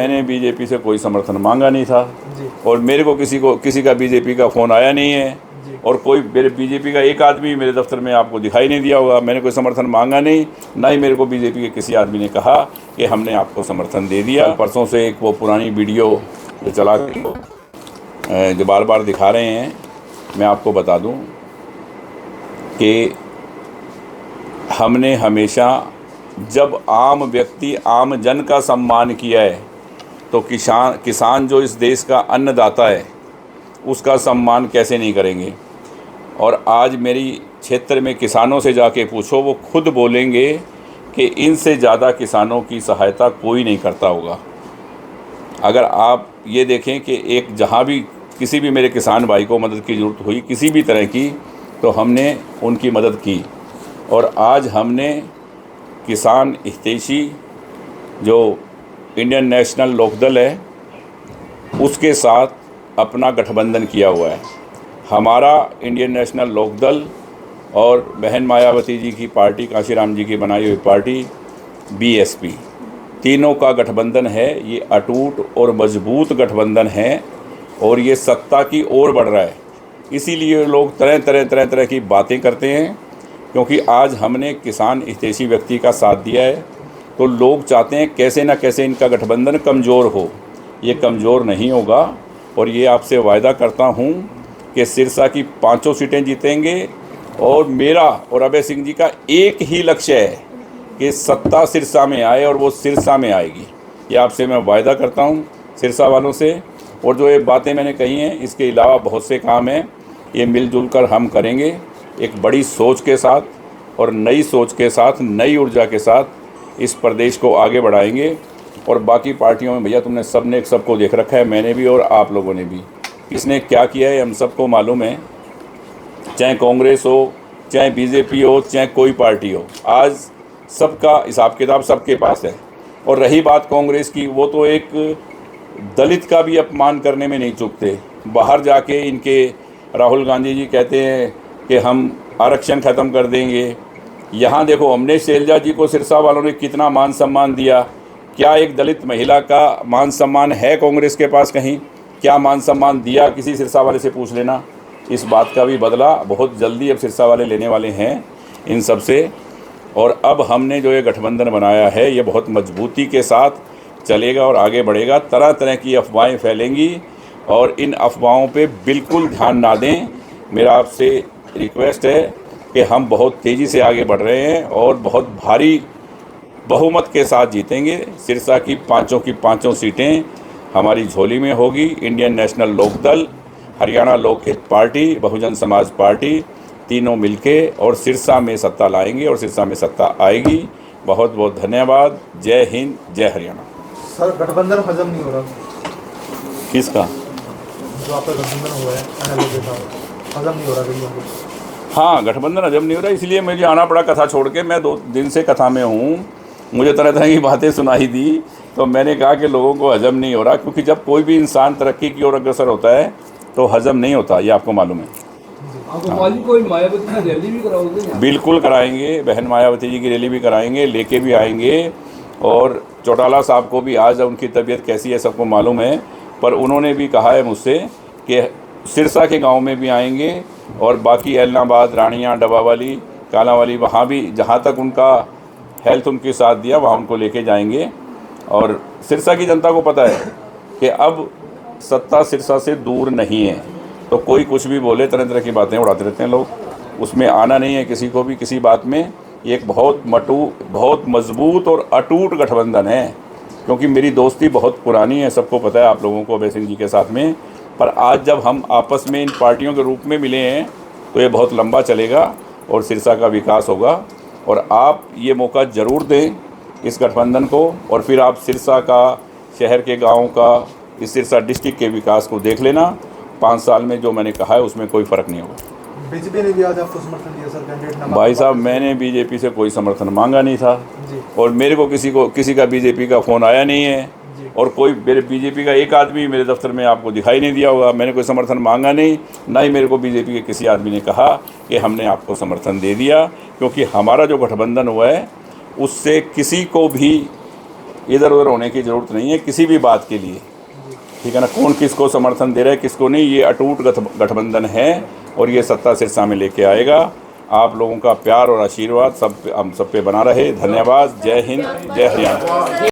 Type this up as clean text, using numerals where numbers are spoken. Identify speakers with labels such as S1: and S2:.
S1: मैंने बीजेपी से कोई समर्थन मांगा नहीं था
S2: जी।
S1: और मेरे को किसी का बीजेपी का फ़ोन आया नहीं है
S2: जी।
S1: और कोई मेरे बीजेपी का एक आदमी मेरे दफ्तर में आपको दिखाई नहीं दिया होगा। मैंने कोई समर्थन मांगा नहीं, ना ही मेरे को बीजेपी के किसी आदमी ने कहा कि हमने आपको समर्थन दे दिया। परसों से एक वो पुरानी वीडियो जो चला जो बार बार दिखा रहे हैं, मैं आपको बता दूं कि हमने हमेशा जब आम व्यक्ति आम जन का सम्मान किया है तो किसान जो इस देश का अन्नदाता है उसका सम्मान कैसे नहीं करेंगे। और आज मेरी क्षेत्र में किसानों से जाके पूछो, वो खुद बोलेंगे कि इनसे ज़्यादा किसानों की सहायता कोई नहीं करता होगा। अगर आप ये देखें कि एक जहाँ भी किसी भी मेरे किसान भाई को मदद की ज़रूरत हुई किसी भी तरह की, तो हमने उनकी मदद की। और आज हमने किसान हितैषी जो इंडियन नेशनल लोकदल है उसके साथ अपना गठबंधन किया हुआ है। हमारा इंडियन नेशनल लोकदल और बहन मायावती जी की पार्टी, कांशीराम जी की बनाई हुई पार्टी बीएसपी, तीनों का गठबंधन है। ये अटूट और मजबूत गठबंधन है और ये सत्ता की ओर बढ़ रहा है। इसीलिए लोग तरह तरह की बातें करते हैं, क्योंकि आज हमने किसान हितैषी व्यक्ति का साथ दिया है। तो लोग चाहते हैं कैसे ना कैसे इनका गठबंधन कमज़ोर हो। ये कमज़ोर नहीं होगा और ये आपसे वायदा करता हूँ कि सिरसा की 5 सीटें जीतेंगे। और मेरा और अभय सिंह जी का एक ही लक्ष्य है कि सत्ता सिरसा में आए और वो सिरसा में आएगी। ये आपसे मैं वायदा करता हूँ सिरसा वालों से। और जो ये बातें मैंने कही हैं, इसके अलावा बहुत से काम हैं, ये मिलजुल कर हम करेंगे एक बड़ी सोच के साथ और नई सोच के साथ, नई ऊर्जा के साथ इस प्रदेश को आगे बढ़ाएंगे। और बाकी पार्टियों में भैया तुमने सबने सबको देख रखा है, मैंने भी और आप लोगों ने भी, किसने क्या किया है हम सबको मालूम है। चाहे कांग्रेस हो, चाहे बीजेपी हो, चाहे कोई पार्टी हो, आज सबका हिसाब किताब सबके पास है। और रही बात कांग्रेस की, वो तो एक दलित का भी अपमान करने में नहीं चूकते। बाहर जाके इनके राहुल गांधी जी कहते हैं कि हम आरक्षण ख़त्म कर देंगे। यहाँ देखो, हमने शैलजा जी को सिरसा वालों ने कितना मान सम्मान दिया। क्या एक दलित महिला का मान सम्मान है कांग्रेस के पास कहीं? क्या मान सम्मान दिया किसी सिरसा वाले से पूछ लेना। इस बात का भी बदला बहुत जल्दी अब सिरसा वाले लेने वाले हैं इन सब से। और अब हमने जो ये गठबंधन बनाया है ये बहुत मजबूती के साथ चलेगा और आगे बढ़ेगा। तरह तरह की अफवाहें फैलेंगी और इन अफवाहों पे बिल्कुल ध्यान ना दें। मेरा आपसे रिक्वेस्ट है कि हम बहुत तेज़ी से आगे बढ़ रहे हैं और बहुत भारी बहुमत के साथ जीतेंगे। सिरसा की 5 सीटें हमारी झोली में होगी। Indian national Lokdal, Haryana Lokhit party, Bahujan Samaj party, तीनों मिलके और सिरसा में सत्ता लाएंगे और सिरसा में सत्ता आएगी। बहुत बहुत धन्यवाद। जय हिंद, जय हरियाणा।
S2: सर, गठबंधन हजम नहीं हो रहा।
S1: किसका?
S2: जो आपका गठबंधन हुआ है NLD के साथ, हजम नहीं हो रहा कहीं हमको।
S1: हाँ, गठबंधन हजम नहीं हो रहा, इसलिए मुझे आना पड़ा कथा छोड़ के। मैं 2 दिन से कथा में हूँ, मुझे तरह तरह की बातें सुनाई दी, तो मैंने कहा कि लोगों को हजम नहीं हो रहा। क्योंकि जब कोई भी इंसान तरक्की की ओर अग्रसर होता है तो हजम नहीं होता, ये आपको मालूम है।
S3: कोई मायावती की रैली भी कराओगे?
S1: बिल्कुल कराएंगे, बहन मायावती जी की रैली भी कराएंगे, लेके भी आएंगे। और चौटाला साहब को भी, आज उनकी तबीयत कैसी है सबको मालूम है, पर उन्होंने भी कहा है मुझसे कि सिरसा के गांव में भी आएंगे और बाकी एलनाबाद, रानिया, डबावाली, कालावाली, वहाँ भी जहाँ तक उनका हेल्थ उनके साथ दिया वहाँ उनको लेके जाएंगे। और सिरसा की जनता को पता है कि अब सत्ता सिरसा से दूर नहीं है। तो कोई कुछ भी बोले, तरह तरह की बातें उड़ाते रहते हैं लोग, उसमें आना नहीं है किसी को भी किसी बात में। ये एक बहुत मजबूत और अटूट गठबंधन है, क्योंकि मेरी दोस्ती बहुत पुरानी है, सबको पता है, आप लोगों को, अभय सिंह जी के साथ में। पर आज जब हम आपस में इन पार्टियों के रूप में मिले हैं तो ये बहुत लंबा चलेगा और सिरसा का विकास होगा। और आप ये मौका ज़रूर दें इस गठबंधन को, और फिर आप सिरसा का, शहर के गाँव का, इस सिरसा डिस्ट्रिक्ट के विकास को देख लेना। 5 साल में जो मैंने कहा है उसमें कोई फ़र्क नहीं होगा।
S2: बीजेपी ने भी आज आपको समर्थन दिया सर, कैंडिडेट
S1: भाई साहब, मैंने बीजेपी से कोई समर्थन मांगा नहीं था
S2: जी।
S1: और मेरे को किसी का बीजेपी का फ़ोन आया नहीं है
S2: जी।
S1: और कोई मेरे बीजेपी का एक आदमी मेरे दफ्तर में आपको दिखाई नहीं दिया होगा। मैंने कोई समर्थन मांगा नहीं, ना ही मेरे को बीजेपी के किसी आदमी ने कहा कि हमने आपको समर्थन दे दिया। क्योंकि हमारा जो गठबंधन हुआ है उससे किसी को भी इधर उधर होने की ज़रूरत नहीं है किसी भी बात के लिए, ठीक है ना। कौन किसको समर्थन दे रहा है किसको नहीं, ये अटूट गठबंधन है और ये सत्ता सिरसा में लेके आएगा। आप लोगों का प्यार और आशीर्वाद हम सब पे बना रहे। धन्यवाद। जय हिंद, जय हरियाणा।